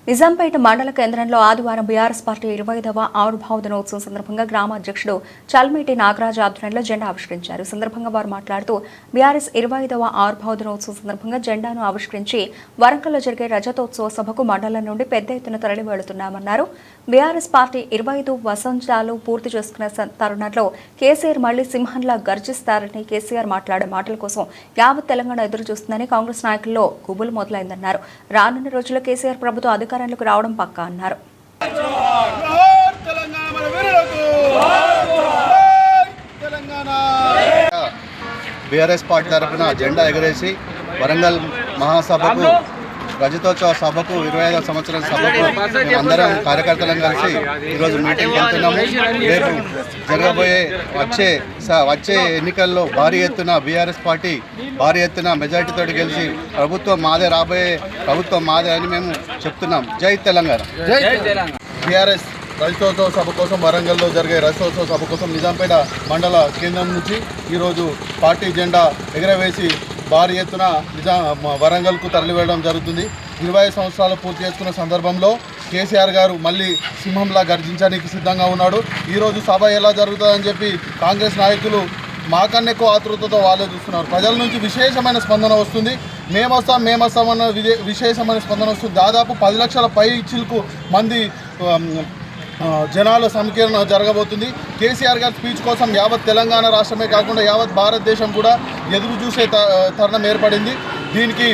నిజాంపేట మండల కేంద్రంలో ఆదివారం బీఆర్ఎస్ పార్టీ 25వ ఆవిర్భావ దినోత్సవం సందర్భంగా గ్రామ అధ్యక్షుడు చల్మేటి నాగరాజ్ ఆధ్వర్యంలో జెండా ఆవిష్కరించారు. సందర్భంగా వారు మాట్లాడుతూ బీఆర్ఎస్ 25వ ఆవిర్భావ దినోత్సవం సందర్భంగా జెండాను ఆవిష్కరించి వరంగల్లో జరిగే రజతోత్సవ సభకు మండలం నుండి పెద్ద ఎత్తున తరలి వెళుతున్నామన్నారు. బీఆర్ఎస్ పార్టీ 25 వసంతాలు పూర్తి చేసుకున్న తరుణంలో కేసీఆర్ మళ్లీ సింహంలా గర్జిస్తారని కేసీఆర్ మాట్లాడే మాటల కోసం యావత్ తెలంగాణ ఎదురు చూస్తుందని కాంగ్రెస్ నాయకుల్లో గుబులు మొదలైందన్నారు. రానున్న రోజుల్లో కేసీఆర్ ప్రభుత్వం అధికారంలోకి రావడం పక్కా అన్నారు. బీఆర్ఎస్ పార్టీ తరఫున జెండా ఎగరేసి వరంగల్ మహాసభకు రజతోత్సవ సభకు 25వ సంవత్సరం సభకు అందరం కార్యకర్తలను కలిసి ఈరోజు మీటింగ్ వెళ్తున్నాము. రేపు జరగబోయే వచ్చే ఎన్నికల్లో భారీ ఎత్తున బీఆర్ఎస్ పార్టీ భారీ ఎత్తున మెజార్టీతో గెలిచి ప్రభుత్వం మాదే రాబోయే ప్రభుత్వం మాదే అని మేము చెప్తున్నాం. జై తెలంగాణ. బీఆర్ఎస్ రజతోత్సవ సభ కోసం వరంగల్లో జరిగే రజతోత్సవ సభ కోసం నిజాంపేట మండల కేంద్రం నుంచి ఈరోజు పార్టీ జెండా ఎగరవేసి భారీ ఎత్తున వరంగల్కు తరలివేయడం జరుగుతుంది. 20 సంవత్సరాలు పూర్తి చేసుకున్న సందర్భంలో కేసీఆర్ గారు మళ్ళీ సింహంలా గర్జించడానికి సిద్ధంగా ఉన్నాడు. ఈరోజు సభ ఎలా జరుగుతుందని చెప్పి కాంగ్రెస్ నాయకులు మాకన్నా ఎక్కువ ఆతృతతో వాళ్ళే చూస్తున్నారు. ప్రజల నుంచి విశేషమైన స్పందన వస్తుంది. మేమొస్తామన్న విశేషమైన స్పందన వస్తుంది. దాదాపు 10 లక్షల పై చిలుకు మంది జనాల సమీకరణ జరగబోతుంది. కేసీఆర్ గారి స్పీచ్ కోసం యావత్ తెలంగాణ రాష్ట్రమే కాకుండా యావత్ భారతదేశం కూడా ఎదురు చూసే తరుణం ఏర్పడింది. దీనికి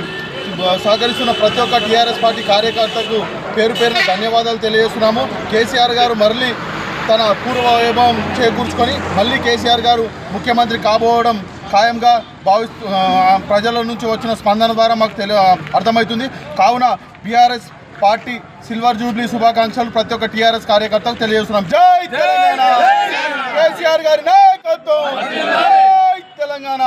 సహకరిస్తున్న ప్రతి ఒక్క టీఆర్ఎస్ పార్టీ కార్యకర్తకు పేరు పేరున ధన్యవాదాలు తెలియజేస్తున్నాము. కేసీఆర్ గారు మళ్ళీ తన పూర్వ వైభవం చేకూర్చుకొని మళ్ళీ కేసీఆర్ గారు ముఖ్యమంత్రి కాబోవడం ఖాయంగా ప్రజల నుంచి వచ్చిన స్పందన ద్వారా మాకు అర్థమవుతుంది. కావున బీఆర్ఎస్ పార్టీ సిల్వర్ జూబ్లీ శుభాకాంక్షలు ప్రతి ఒక్క టీఆర్ఎస్ కార్యకర్తకు తెలియజేస్తున్నాం. జై తెలంగాణ. కేసీఆర్ గారి నాయకత్వం. జై తెలంగాణ.